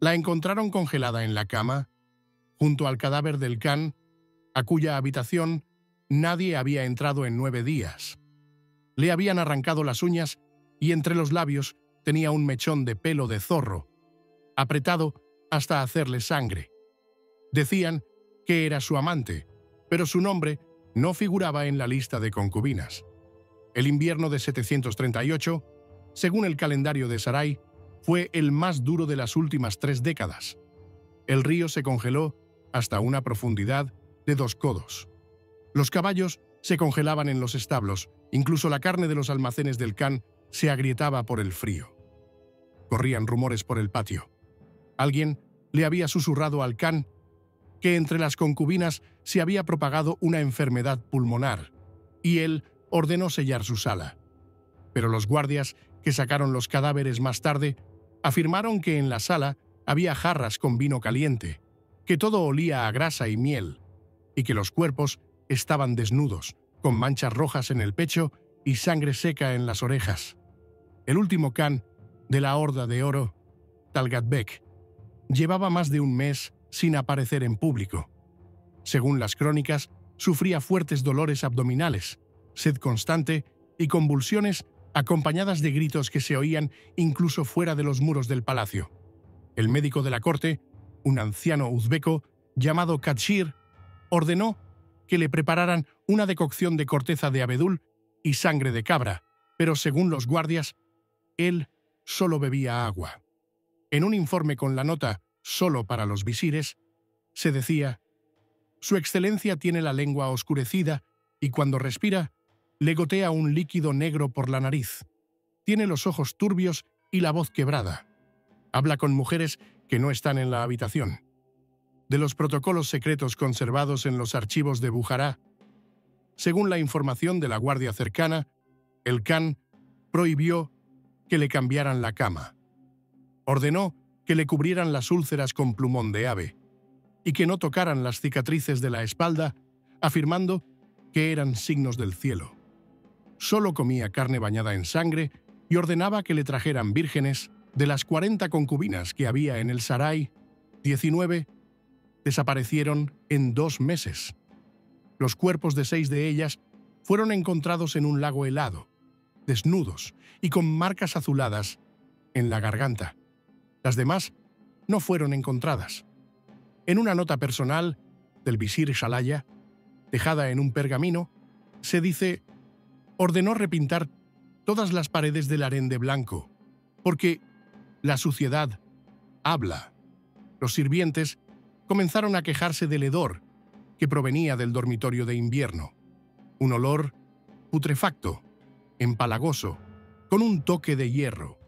La encontraron congelada en la cama, junto al cadáver del Khan, a cuya habitación nadie había entrado en 9 días. Le habían arrancado las uñas y entre los labios tenía un mechón de pelo de zorro, apretado hasta hacerle sangre. Decían que era su amante, pero su nombre no figuraba en la lista de concubinas. El invierno de 738, según el calendario de Sarai, fue el más duro de las últimas 3 décadas. El río se congeló hasta una profundidad de 2 codos. Los caballos se congelaban en los establos, incluso la carne de los almacenes del Khan se agrietaba por el frío. Corrían rumores por el patio. Alguien le había susurrado al Khan que entre las concubinas se había propagado una enfermedad pulmonar, y él ordenó sellar su sala. Pero los guardias que sacaron los cadáveres más tarde afirmaron que en la sala había jarras con vino caliente, que todo olía a grasa y miel, y que los cuerpos estaban desnudos, con manchas rojas en el pecho y sangre seca en las orejas. El último Khan de la Horda de Oro, Talgat Bek, llevaba más de un mes sin aparecer en público. Según las crónicas, sufría fuertes dolores abdominales, sed constante y convulsiones acompañadas de gritos que se oían incluso fuera de los muros del palacio. El médico de la corte, un anciano uzbeco llamado Katshir, ordenó que le prepararan una decocción de corteza de abedul y sangre de cabra, pero según los guardias, él solo bebía agua. En un informe con la nota «solo para los visires», se decía: «Su excelencia tiene la lengua oscurecida y cuando respira, le gotea un líquido negro por la nariz. Tiene los ojos turbios y la voz quebrada. Habla con mujeres que no están en la habitación». De los protocolos secretos conservados en los archivos de Bujará, según la información de la guardia cercana, el Khan prohibió que le cambiaran la cama. Ordenó que le cubrieran las úlceras con plumón de ave y que no tocaran las cicatrices de la espalda, afirmando que eran signos del cielo. Solo comía carne bañada en sangre y ordenaba que le trajeran vírgenes. De las 40 concubinas que había en el Sarai, 19 desaparecieron en 2 meses. Los cuerpos de 6 de ellas fueron encontrados en un lago helado, desnudos y con marcas azuladas en la garganta. Las demás no fueron encontradas. En una nota personal del visir Shalaya, dejada en un pergamino, se dice: ordenó repintar todas las paredes del harén de blanco, porque la suciedad habla. Los sirvientes comenzaron a quejarse del hedor que provenía del dormitorio de invierno. Un olor putrefacto, empalagoso, con un toque de hierro.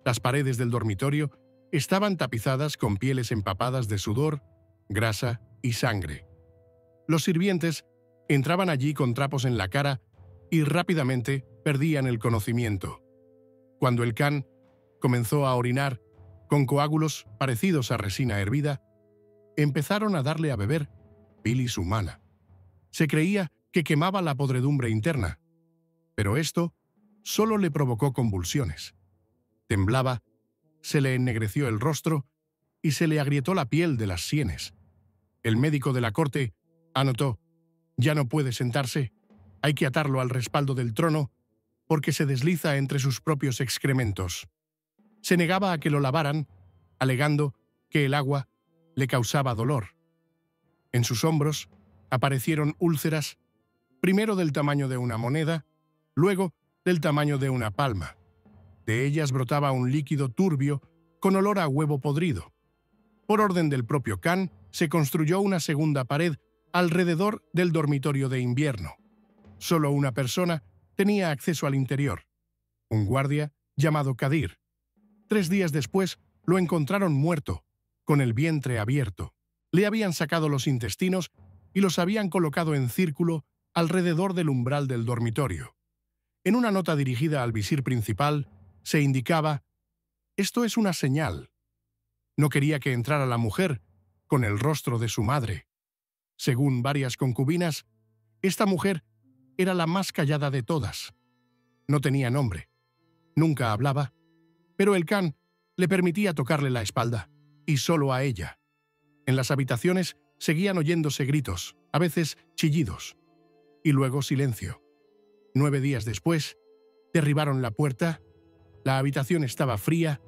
Las paredes del dormitorio estaban tapizadas con pieles empapadas de sudor, grasa y sangre. Los sirvientes entraban allí con trapos en la cara y rápidamente perdían el conocimiento. Cuando el Khan comenzó a orinar con coágulos parecidos a resina hervida, empezaron a darle a beber bilis humana. Se creía que quemaba la podredumbre interna, pero esto solo le provocó convulsiones. Temblaba, se le ennegreció el rostro y se le agrietó la piel de las sienes. El médico de la corte anotó: «Ya no puede sentarse, hay que atarlo al respaldo del trono porque se desliza entre sus propios excrementos». Se negaba a que lo lavaran, alegando que el agua le causaba dolor. En sus hombros aparecieron úlceras, primero del tamaño de una moneda, luego del tamaño de una palma. De ellas brotaba un líquido turbio con olor a huevo podrido. Por orden del propio Khan, se construyó una segunda pared alrededor del dormitorio de invierno. Solo una persona tenía acceso al interior, un guardia llamado Kadir. 3 días después lo encontraron muerto, con el vientre abierto. Le habían sacado los intestinos y los habían colocado en círculo alrededor del umbral del dormitorio. En una nota dirigida al visir principal, se indicaba: «Esto es una señal». No quería que entrara la mujer con el rostro de su madre. Según varias concubinas, esta mujer era la más callada de todas. No tenía nombre, nunca hablaba, pero el Khan le permitía tocarle la espalda. y solo a ella. En las habitaciones seguían oyéndose gritos, a veces chillidos, y luego silencio. 9 días después, derribaron la puerta, la habitación estaba fría,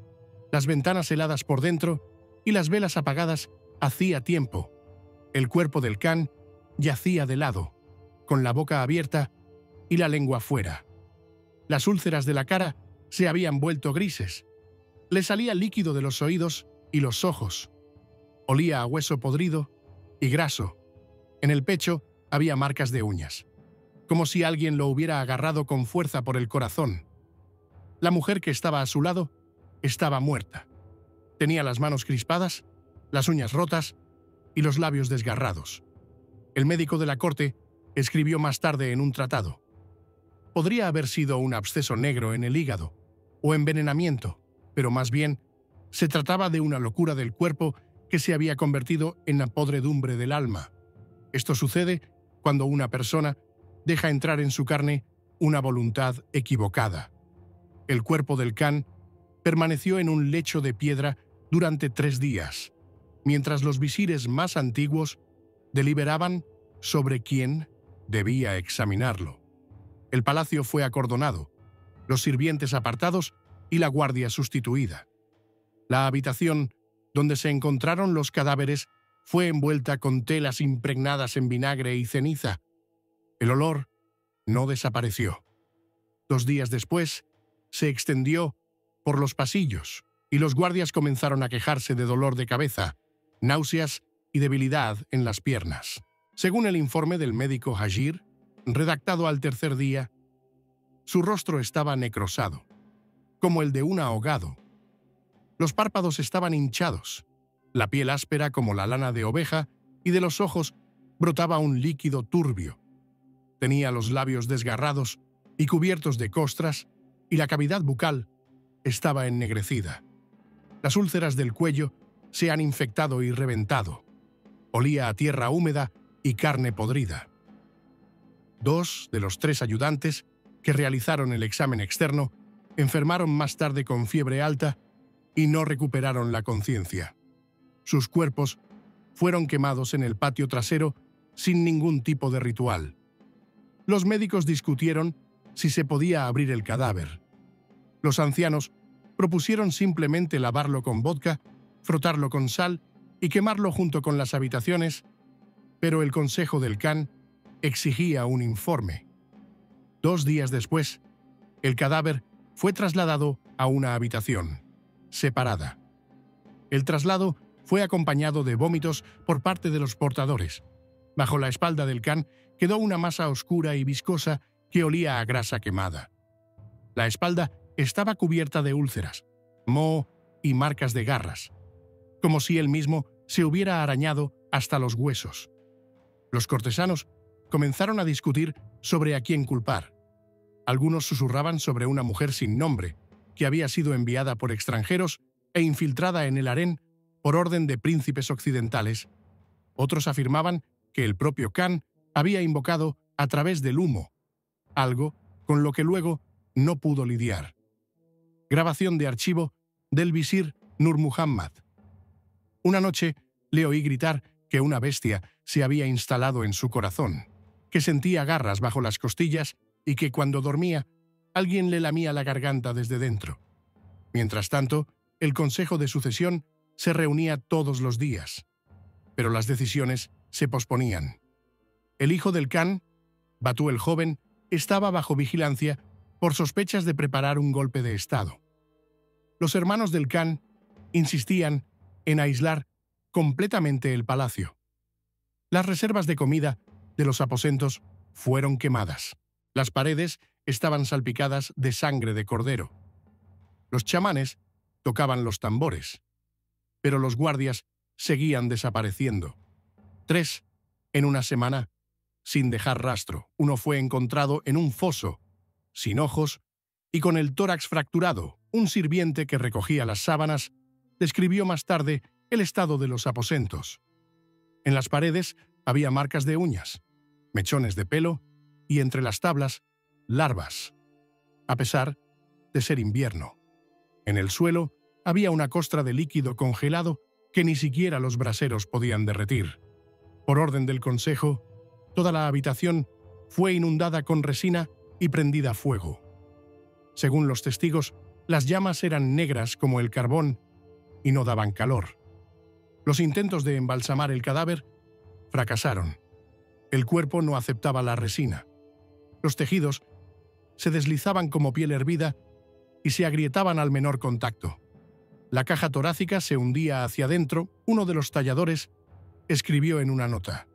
las ventanas heladas por dentro y las velas apagadas hacía tiempo. El cuerpo del can yacía de lado, con la boca abierta y la lengua fuera. Las úlceras de la cara se habían vuelto grises. Le salía líquido de los oídos y los ojos. Olía a hueso podrido y graso. En el pecho había marcas de uñas, como si alguien lo hubiera agarrado con fuerza por el corazón. La mujer que estaba a su lado estaba muerta. Tenía las manos crispadas, las uñas rotas y los labios desgarrados. El médico de la corte escribió más tarde en un tratado: podría haber sido un absceso negro en el hígado o envenenamiento, pero más bien se trataba de una locura del cuerpo que se había convertido en la podredumbre del alma. Esto sucede cuando una persona deja entrar en su carne una voluntad equivocada. El cuerpo del can permaneció en un lecho de piedra durante 3 días, mientras los visires más antiguos deliberaban sobre quién debía examinarlo. El palacio fue acordonado, los sirvientes apartados y la guardia sustituida. La habitación donde se encontraron los cadáveres fue envuelta con telas impregnadas en vinagre y ceniza. El olor no desapareció. 2 días después, se extendió por los pasillos y los guardias comenzaron a quejarse de dolor de cabeza, náuseas y debilidad en las piernas. Según el informe del médico Hajir, redactado al 3er día, su rostro estaba necrosado, como el de un ahogado. Los párpados estaban hinchados, la piel áspera como la lana de oveja y de los ojos brotaba un líquido turbio. Tenía los labios desgarrados y cubiertos de costras y la cavidad bucal estaba ennegrecida. Las úlceras del cuello se han infectado y reventado. Olía a tierra húmeda y carne podrida. 2 de los 3 ayudantes que realizaron el examen externo enfermaron más tarde con fiebre alta y no recuperaron la conciencia. Sus cuerpos fueron quemados en el patio trasero sin ningún tipo de ritual. Los médicos discutieron si se podía abrir el cadáver. Los ancianos propusieron simplemente lavarlo con vodka, frotarlo con sal y quemarlo junto con las habitaciones, pero el consejo del can exigía un informe. 2 días después, el cadáver fue trasladado a una habitación separada. El traslado fue acompañado de vómitos por parte de los portadores. Bajo la espalda del can quedó una masa oscura y viscosa que olía a grasa quemada. La espalda estaba cubierta de úlceras, moho y marcas de garras, como si él mismo se hubiera arañado hasta los huesos. Los cortesanos comenzaron a discutir sobre a quién culpar. Algunos susurraban sobre una mujer sin nombre, que había sido enviada por extranjeros e infiltrada en el harén por orden de príncipes occidentales. Otros afirmaban que el propio Khan había invocado a través del humo, algo con lo que luego no pudo lidiar. Grabación de archivo del visir Nur Muhammad. Una noche le oí gritar que una bestia se había instalado en su corazón, que sentía garras bajo las costillas y que cuando dormía alguien le lamía la garganta desde dentro. Mientras tanto, el Consejo de Sucesión se reunía todos los días, pero las decisiones se posponían. El hijo del Khan, Batu el joven, estaba bajo vigilancia por sospechas de preparar un golpe de Estado. Los hermanos del Khan insistían en aislar completamente el palacio. Las reservas de comida de los aposentos fueron quemadas. Las paredes estaban salpicadas de sangre de cordero. Los chamanes tocaban los tambores, pero los guardias seguían desapareciendo. 3 en una semana, sin dejar rastro. Uno fue encontrado en un foso, sin ojos y con el tórax fracturado. Un sirviente que recogía las sábanas describió más tarde el estado de los aposentos. En las paredes había marcas de uñas, mechones de pelo y entre las tablas, larvas, a pesar de ser invierno. En el suelo había una costra de líquido congelado que ni siquiera los braseros podían derretir. Por orden del consejo, toda la habitación fue inundada con resina y prendida a fuego. Según los testigos, las llamas eran negras como el carbón y no daban calor. Los intentos de embalsamar el cadáver fracasaron. El cuerpo no aceptaba la resina. Los tejidos se deslizaban como piel hervida y se agrietaban al menor contacto. La caja torácica se hundía hacia adentro. Uno de los talladores escribió en una nota: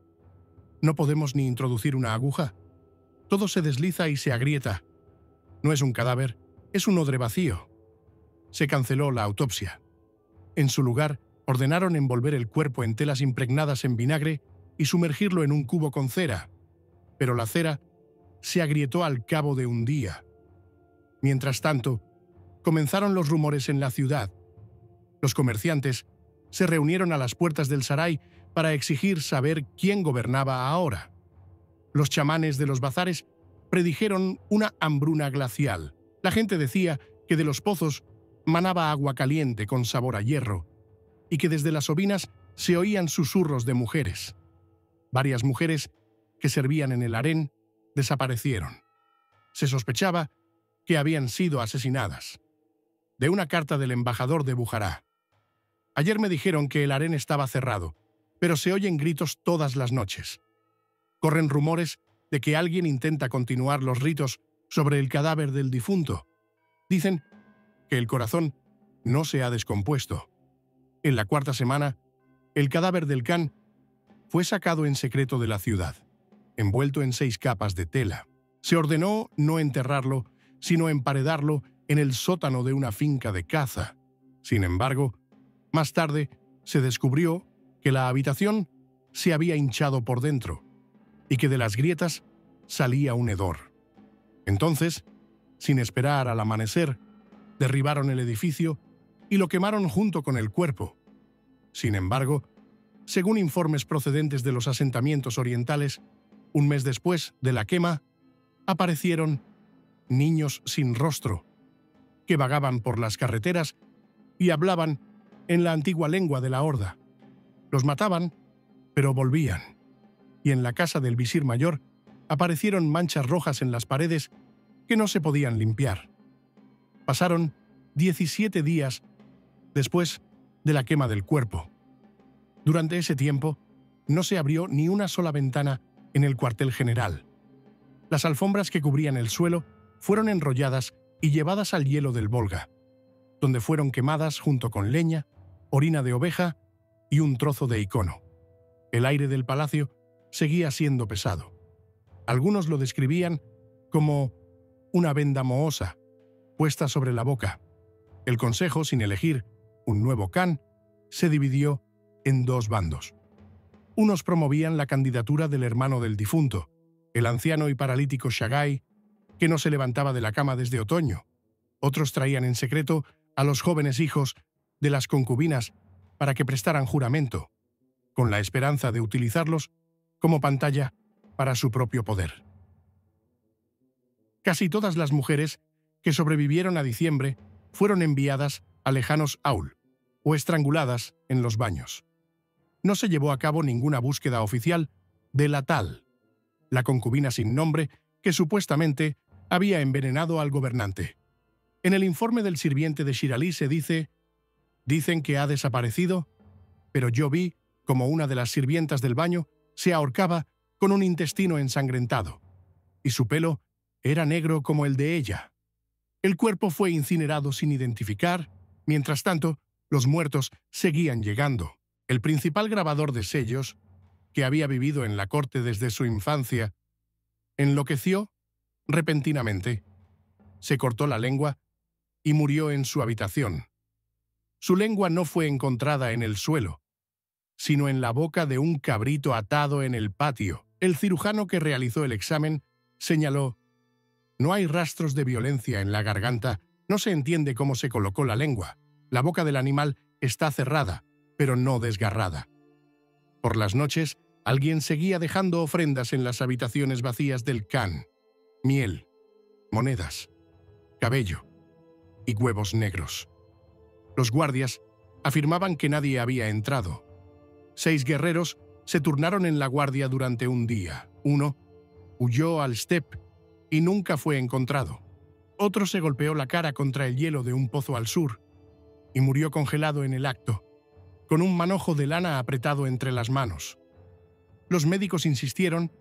«No podemos ni introducir una aguja. Todo se desliza y se agrieta. No es un cadáver, es un odre vacío». Se canceló la autopsia. En su lugar, ordenaron envolver el cuerpo en telas impregnadas en vinagre y sumergirlo en un cubo con cera, pero la cera se agrietó al cabo de un día. Mientras tanto, comenzaron los rumores en la ciudad. Los comerciantes se reunieron a las puertas del Saray para exigir saber quién gobernaba ahora. Los chamanes de los bazares predijeron una hambruna glacial. La gente decía que de los pozos manaba agua caliente con sabor a hierro y que desde las ovinas se oían susurros de mujeres. Varias mujeres que servían en el harén desaparecieron. Se sospechaba que habían sido asesinadas. De una carta del embajador de Bujará: «Ayer me dijeron que el harén estaba cerrado, pero se oyen gritos todas las noches. Corren rumores de que alguien intenta continuar los ritos sobre el cadáver del difunto. Dicen que el corazón no se ha descompuesto. En la cuarta semana, el cadáver del can fue sacado en secreto de la ciudad, envuelto en 6 capas de tela. Se ordenó no enterrarlo, sino emparedarlo en el sótano de una finca de caza. Sin embargo, más tarde se descubrió que la habitación se había hinchado por dentro y que de las grietas salía un hedor. Entonces, sin esperar al amanecer, derribaron el edificio y lo quemaron junto con el cuerpo. Sin embargo, según informes procedentes de los asentamientos orientales, un mes después de la quema, aparecieron niños sin rostro, que vagaban por las carreteras y hablaban en la antigua lengua de la horda. Los mataban, pero volvían. Y en la casa del visir mayor aparecieron manchas rojas en las paredes que no se podían limpiar. Pasaron 17 días después de la quema del cuerpo. Durante ese tiempo, no se abrió ni una sola ventana en el cuartel general. Las alfombras que cubrían el suelo fueron enrolladas y llevadas al hielo del Volga, donde fueron quemadas junto con leña, orina de oveja y un trozo de icono. El aire del palacio seguía siendo pesado. Algunos lo describían como una venda mohosa puesta sobre la boca. El consejo, sin elegir un nuevo can, se dividió en 2 bandos. Unos promovían la candidatura del hermano del difunto, el anciano y paralítico Shagai, que no se levantaba de la cama desde otoño. Otros traían en secreto a los jóvenes hijos de las concubinas para que prestaran juramento, con la esperanza de utilizarlos como pantalla para su propio poder. Casi todas las mujeres que sobrevivieron a diciembre fueron enviadas a lejanos Aul o estranguladas en los baños. No se llevó a cabo ninguna búsqueda oficial de la tal, la concubina sin nombre que supuestamente había envenenado al gobernante. En el informe del sirviente de Shiralí se dicen que ha desaparecido, pero yo vi como una de las sirvientas del baño se ahorcaba con un intestino ensangrentado, y su pelo era negro como el de ella. El cuerpo fue incinerado sin identificar. Mientras tanto, los muertos seguían llegando. El principal grabador de sellos, que había vivido en la corte desde su infancia, enloqueció repentinamente, se cortó la lengua y murió en su habitación. Su lengua no fue encontrada en el suelo, sino en la boca de un cabrito atado en el patio. El cirujano que realizó el examen señaló: «No hay rastros de violencia en la garganta, no se entiende cómo se colocó la lengua. La boca del animal está cerrada, pero no desgarrada». Por las noches, alguien seguía dejando ofrendas en las habitaciones vacías del can: miel, monedas, cabello y huevos negros. Los guardias afirmaban que nadie había entrado. 6 guerreros se turnaron en la guardia durante un día. Uno huyó al steppe y nunca fue encontrado. Otro se golpeó la cara contra el hielo de un pozo al sur y murió congelado en el acto, con un manojo de lana apretado entre las manos. Los médicos insistieron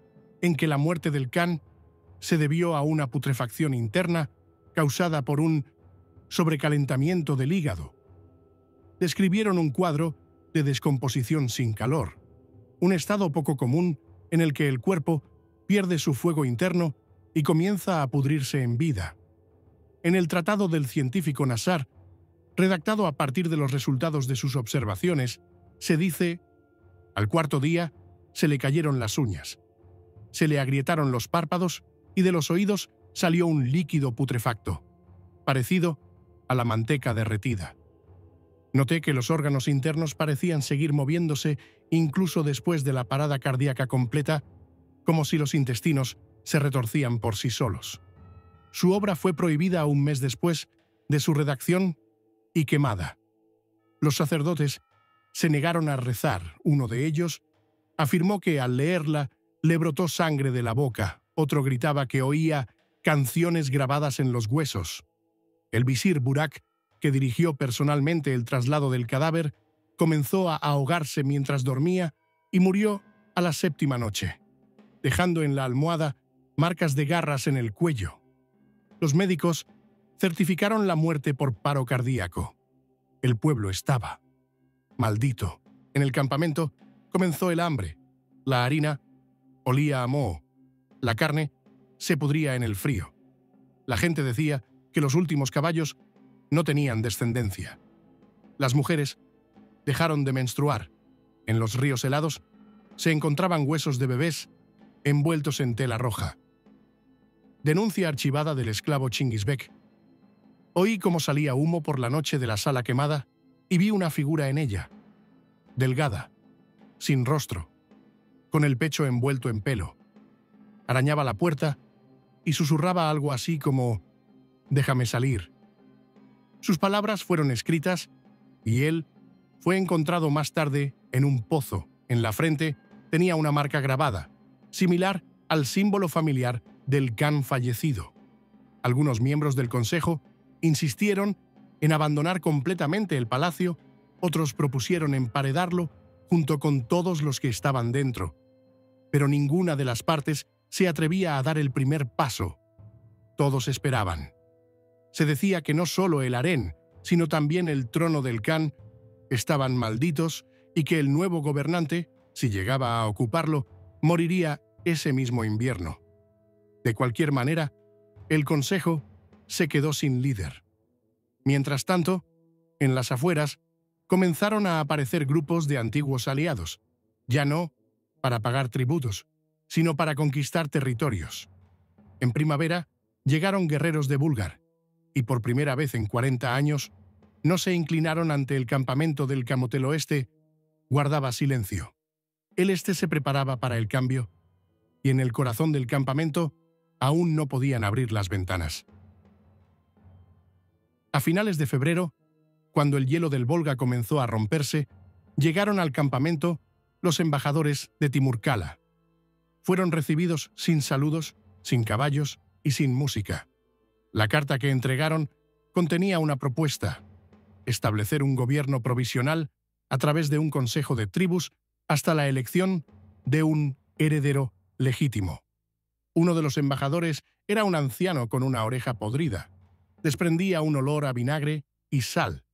en que la muerte del can se debió a una putrefacción interna causada por un sobrecalentamiento del hígado. Describieron un cuadro de descomposición sin calor, un estado poco común en el que el cuerpo pierde su fuego interno y comienza a pudrirse en vida. En el tratado del científico Nassar, redactado a partir de los resultados de sus observaciones, se dice: al cuarto día se le cayeron las uñas, se le agrietaron los párpados y de los oídos salió un líquido putrefacto, parecido a la manteca derretida. Noté que los órganos internos parecían seguir moviéndose incluso después de la parada cardíaca completa, como si los intestinos se retorcían por sí solos. Su obra fue prohibida un mes después de su redacción y quemada. Los sacerdotes se negaron a rezar. Uno de ellos afirmó que al leerla le brotó sangre de la boca. Otro gritaba que oía canciones grabadas en los huesos. El visir Burak, que dirigió personalmente el traslado del cadáver, comenzó a ahogarse mientras dormía y murió a la 7ª noche, dejando en la almohada marcas de garras en el cuello. Los médicos certificaron la muerte por paro cardíaco. El pueblo estaba maldito. En el campamento comenzó el hambre. La harina olía a moho. La carne se pudría en el frío. La gente decía que los últimos caballos no tenían descendencia. Las mujeres dejaron de menstruar. En los ríos helados se encontraban huesos de bebés envueltos en tela roja. Denuncia archivada del esclavo Chingisbek. Oí cómo salía humo por la noche de la sala quemada y vi una figura en ella, delgada, sin rostro, con el pecho envuelto en pelo. Arañaba la puerta y susurraba algo así como: «Déjame salir». Sus palabras fueron escritas y él fue encontrado más tarde en un pozo. En la frente tenía una marca grabada, similar al símbolo familiar del can fallecido. Algunos miembros del consejo insistieron en abandonar completamente el palacio, otros propusieron emparedarlo junto con todos los que estaban dentro. Pero ninguna de las partes se atrevía a dar el primer paso. Todos esperaban. Se decía que no solo el harén, sino también el trono del can estaban malditos y que el nuevo gobernante, si llegaba a ocuparlo, moriría ese mismo invierno. De cualquier manera, el consejo se quedó sin líder. Mientras tanto, en las afueras, comenzaron a aparecer grupos de antiguos aliados, ya no para pagar tributos, sino para conquistar territorios. En primavera, llegaron guerreros de Bulgar, y por primera vez en 40 años, no se inclinaron ante el campamento del Camotel Oeste, guardaba silencio. El este se preparaba para el cambio, y en el corazón del campamento aún no podían abrir las ventanas. A finales de febrero, cuando el hielo del Volga comenzó a romperse, llegaron al campamento los embajadores de Timurkala. Fueron recibidos sin saludos, sin caballos y sin música. La carta que entregaron contenía una propuesta: establecer un gobierno provisional a través de un consejo de tribus hasta la elección de un heredero legítimo. Uno de los embajadores era un anciano con una oreja podrida. Desprendía un olor a vinagre y sal.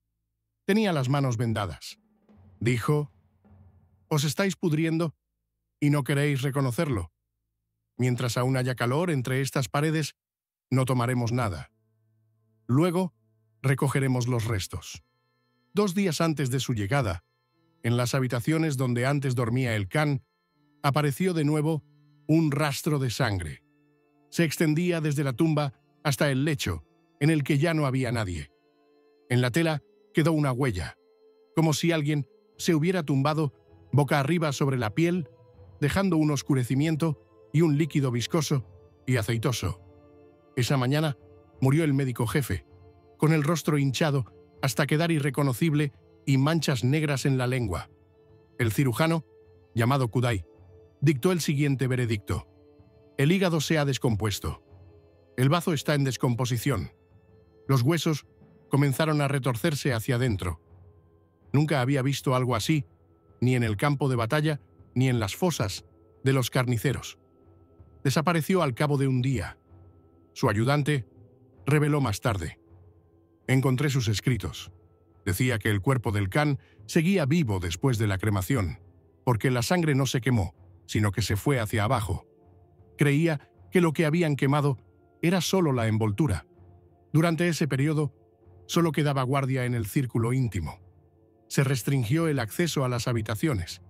Tenía las manos vendadas. Dijo: «Os estáis pudriendo y no queréis reconocerlo. Mientras aún haya calor entre estas paredes, no tomaremos nada. Luego, recogeremos los restos». 2 días antes de su llegada, en las habitaciones donde antes dormía el can, apareció de nuevo un rastro de sangre. Se extendía desde la tumba hasta el lecho, en el que ya no había nadie. En la tela quedó una huella, como si alguien se hubiera tumbado boca arriba sobre la piel, dejando un oscurecimiento y un líquido viscoso y aceitoso. Esa mañana murió el médico jefe, con el rostro hinchado hasta quedar irreconocible y manchas negras en la lengua. El cirujano, llamado Kudai, dictó el siguiente veredicto: el hígado se ha descompuesto. El bazo está en descomposición. Los huesos comenzaron a retorcerse hacia adentro. Nunca había visto algo así, ni en el campo de batalla, ni en las fosas de los carniceros. Desapareció al cabo de un día. Su ayudante reveló más tarde: encontré sus escritos. Decía que el cuerpo del Khan seguía vivo después de la cremación, porque la sangre no se quemó, sino que se fue hacia abajo. Creía que lo que habían quemado era solo la envoltura. Durante ese periodo, solo quedaba guardia en el círculo íntimo. Se restringió el acceso a las habitaciones.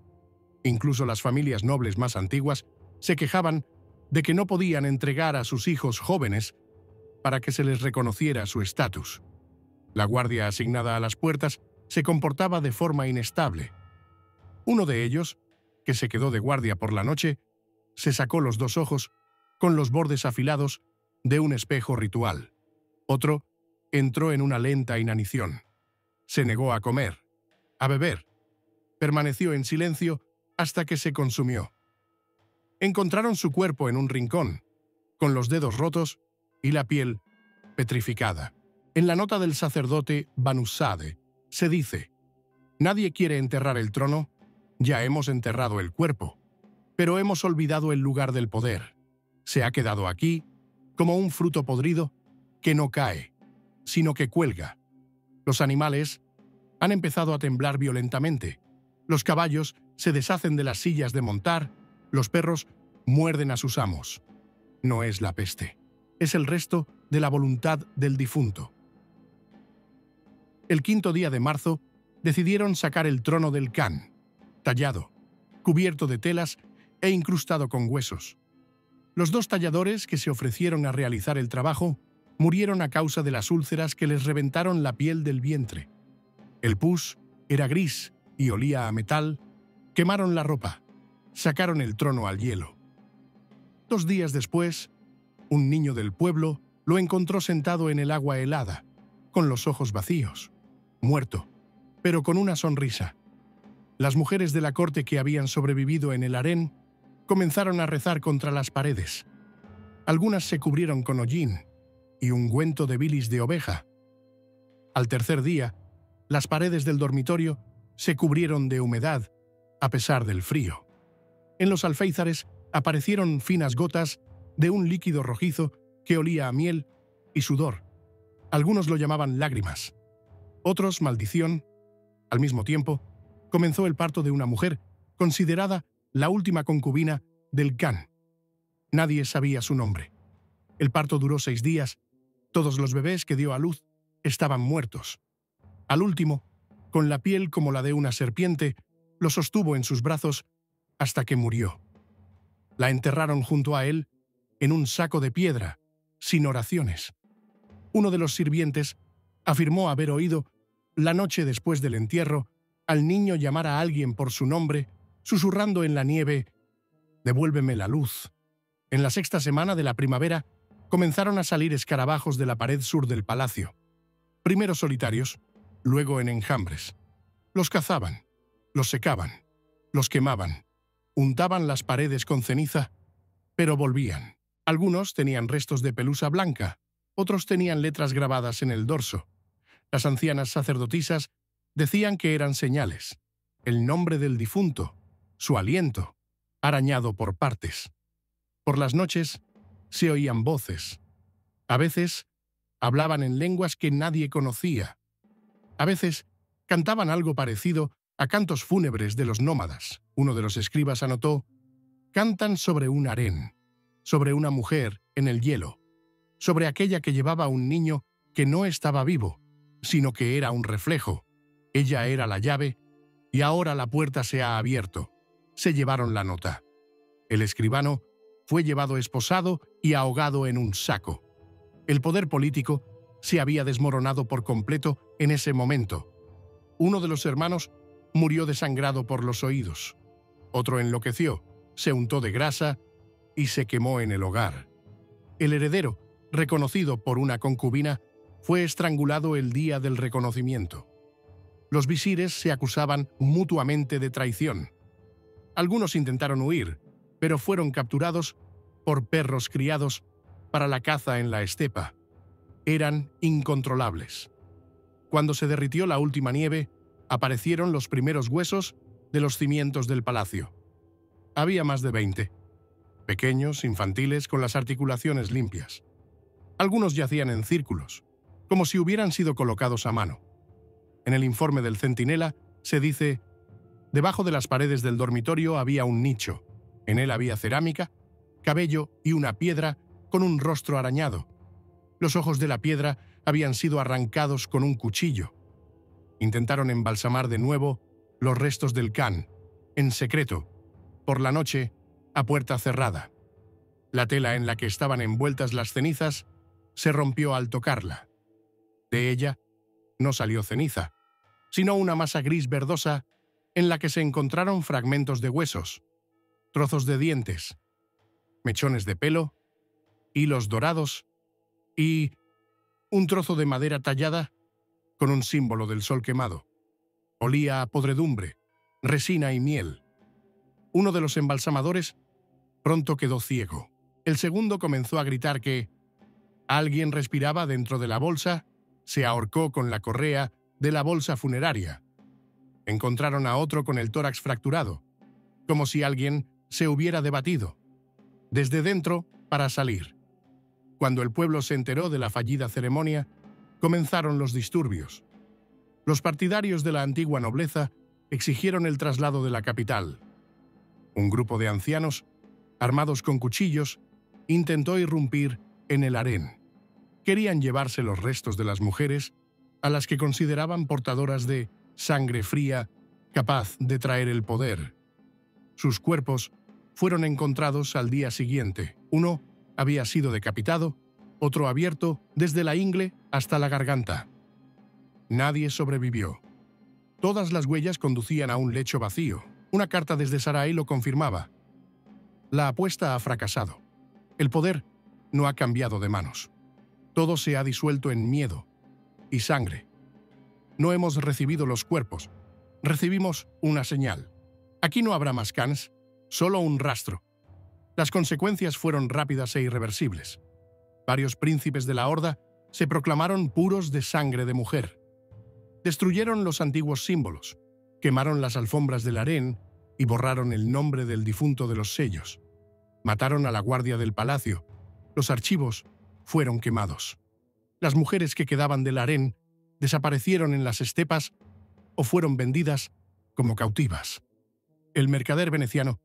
Incluso las familias nobles más antiguas se quejaban de que no podían entregar a sus hijos jóvenes para que se les reconociera su estatus. La guardia asignada a las puertas se comportaba de forma inestable. Uno de ellos, que se quedó de guardia por la noche, se sacó los 2 ojos con los bordes afilados de un espejo ritual. Otro entró en una lenta inanición. Se negó a comer, a beber. Permaneció en silencio hasta que se consumió. Encontraron su cuerpo en un rincón, con los dedos rotos y la piel petrificada. En la nota del sacerdote Banusade se dice: nadie quiere enterrar el trono, ya hemos enterrado el cuerpo, pero hemos olvidado el lugar del poder. Se ha quedado aquí como un fruto podrido que no cae, sino que cuelga. Los animales han empezado a temblar violentamente. Los caballos se deshacen de las sillas de montar, los perros muerden a sus amos. No es la peste, es el resto de la voluntad del difunto. El 5º día de marzo decidieron sacar el trono del Khan, tallado, cubierto de telas e incrustado con huesos. Los 2 talladores que se ofrecieron a realizar el trabajo murieron a causa de las úlceras que les reventaron la piel del vientre. El pus era gris y olía a metal. Quemaron la ropa, sacaron el trono al hielo. 2 días después, un niño del pueblo lo encontró sentado en el agua helada, con los ojos vacíos, muerto, pero con una sonrisa. Las mujeres de la corte que habían sobrevivido en el harén comenzaron a rezar contra las paredes. Algunas se cubrieron con hollín y ungüento de bilis de oveja. Al 3er día, las paredes del dormitorio se cubrieron de humedad, a pesar del frío. En los alféizares aparecieron finas gotas de un líquido rojizo que olía a miel y sudor. Algunos lo llamaban lágrimas, otros maldición. Al mismo tiempo, comenzó el parto de una mujer considerada la última concubina del Khan. Nadie sabía su nombre. El parto duró 6 días. Todos los bebés que dio a luz estaban muertos. Al último, con la piel como la de una serpiente, lo sostuvo en sus brazos hasta que murió. La enterraron junto a él en un saco de piedra, sin oraciones. Uno de los sirvientes afirmó haber oído, la noche después del entierro, al niño llamar a alguien por su nombre, susurrando en la nieve: «Devuélveme la luz». En la 6ª semana de la primavera comenzaron a salir escarabajos de la pared sur del palacio. Primero solitarios, luego en enjambres. Los cazaban, los secaban, los quemaban, untaban las paredes con ceniza, pero volvían. Algunos tenían restos de pelusa blanca, otros tenían letras grabadas en el dorso. Las ancianas sacerdotisas decían que eran señales, el nombre del difunto, su aliento, arañado por partes. Por las noches se oían voces. A veces hablaban en lenguas que nadie conocía. A veces cantaban algo parecido a cantos fúnebres de los nómadas. Uno de los escribas anotó: «Cantan sobre un harén, sobre una mujer en el hielo, sobre aquella que llevaba un niño que no estaba vivo, sino que era un reflejo. Ella era la llave y ahora la puerta se ha abierto». Se llevaron la nota. El escribano fue llevado esposado y ahogado en un saco. El poder político se había desmoronado por completo en ese momento. Uno de los hermanos murió desangrado por los oídos. Otro enloqueció, se untó de grasa y se quemó en el hogar. El heredero, reconocido por una concubina, fue estrangulado el día del reconocimiento. Los visires se acusaban mutuamente de traición. Algunos intentaron huir, pero fueron capturados por perros criados para la caza en la estepa. Eran incontrolables. Cuando se derritió la última nieve, aparecieron los primeros huesos de los cimientos del palacio. Había más de 20, pequeños, infantiles, con las articulaciones limpias. Algunos yacían en círculos, como si hubieran sido colocados a mano. En el informe del centinela se dice: debajo de las paredes del dormitorio había un nicho. En él había cerámica, cabello y una piedra con un rostro arañado. Los ojos de la piedra habían sido arrancados con un cuchillo. Intentaron embalsamar de nuevo los restos del Khan, en secreto, por la noche, a puerta cerrada. La tela en la que estaban envueltas las cenizas se rompió al tocarla. De ella no salió ceniza, sino una masa gris verdosa en la que se encontraron fragmentos de huesos, trozos de dientes, mechones de pelo, hilos dorados y un trozo de madera tallada con un símbolo del sol quemado. Olía a podredumbre, resina y miel. Uno de los embalsamadores pronto quedó ciego. El segundo comenzó a gritar que alguien respiraba dentro de la bolsa, se ahorcó con la correa de la bolsa funeraria. Encontraron a otro con el tórax fracturado, como si alguien se hubiera debatido desde dentro para salir. Cuando el pueblo se enteró de la fallida ceremonia, comenzaron los disturbios. Los partidarios de la antigua nobleza exigieron el traslado de la capital. Un grupo de ancianos, armados con cuchillos, intentó irrumpir en el harén. Querían llevarse los restos de las mujeres, a las que consideraban portadoras de sangre fría capaz de traer el poder. Sus cuerpos fueron encontrados al día siguiente. Uno había sido decapitado, otro abierto desde la ingle hasta la garganta. Nadie sobrevivió. Todas las huellas conducían a un lecho vacío. Una carta desde Sarai lo confirmaba. La apuesta ha fracasado. El poder no ha cambiado de manos. Todo se ha disuelto en miedo y sangre. No hemos recibido los cuerpos. Recibimos una señal. Aquí no habrá más Khans, solo un rastro. Las consecuencias fueron rápidas e irreversibles. Varios príncipes de la horda se proclamaron puros de sangre de mujer. Destruyeron los antiguos símbolos, quemaron las alfombras del harén y borraron el nombre del difunto de los sellos. Mataron a la guardia del palacio. Los archivos fueron quemados. Las mujeres que quedaban del harén desaparecieron en las estepas o fueron vendidas como cautivas. El mercader veneciano,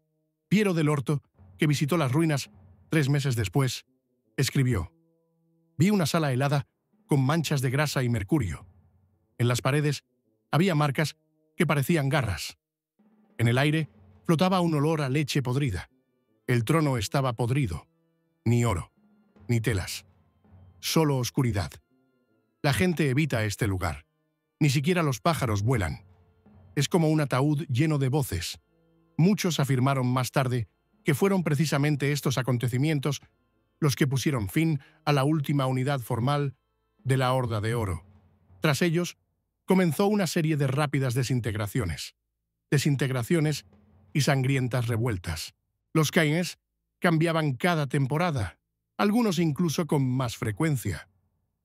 Piero del Orto, que visitó las ruinas 3 meses después, escribió: «Vi una sala helada con manchas de grasa y mercurio. En las paredes había marcas que parecían garras. En el aire flotaba un olor a leche podrida. El trono estaba podrido. Ni oro, ni telas. Solo oscuridad. La gente evita este lugar. Ni siquiera los pájaros vuelan. Es como un ataúd lleno de voces». Muchos afirmaron más tarde que fueron precisamente estos acontecimientos los que pusieron fin a la última unidad formal de la Horda de Oro. Tras ellos, comenzó una serie de rápidas desintegraciones y sangrientas revueltas. Los Khans cambiaban cada temporada, algunos incluso con más frecuencia.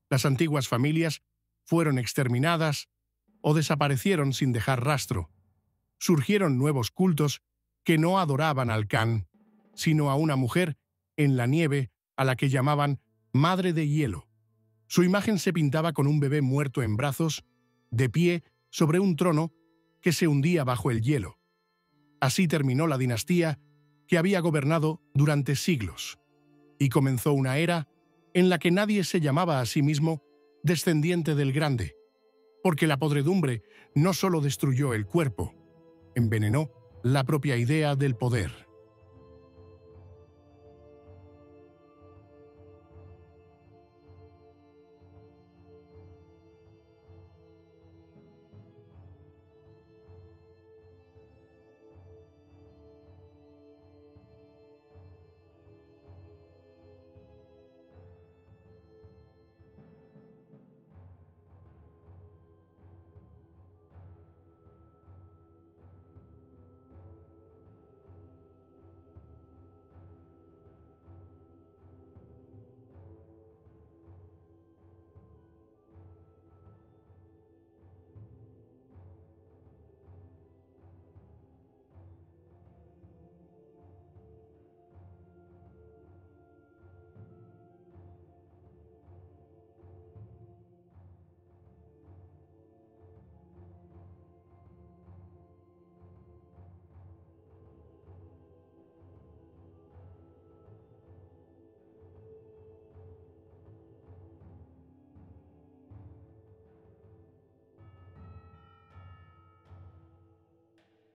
Las antiguas familias fueron exterminadas o desaparecieron sin dejar rastro. Surgieron nuevos cultos que no adoraban al Khan, sino a una mujer en la nieve a la que llamaban Madre de Hielo. Su imagen se pintaba con un bebé muerto en brazos, de pie sobre un trono que se hundía bajo el hielo. Así terminó la dinastía que había gobernado durante siglos, y comenzó una era en la que nadie se llamaba a sí mismo descendiente del Grande, porque la podredumbre no solo destruyó el cuerpo, envenenó la propia idea del poder.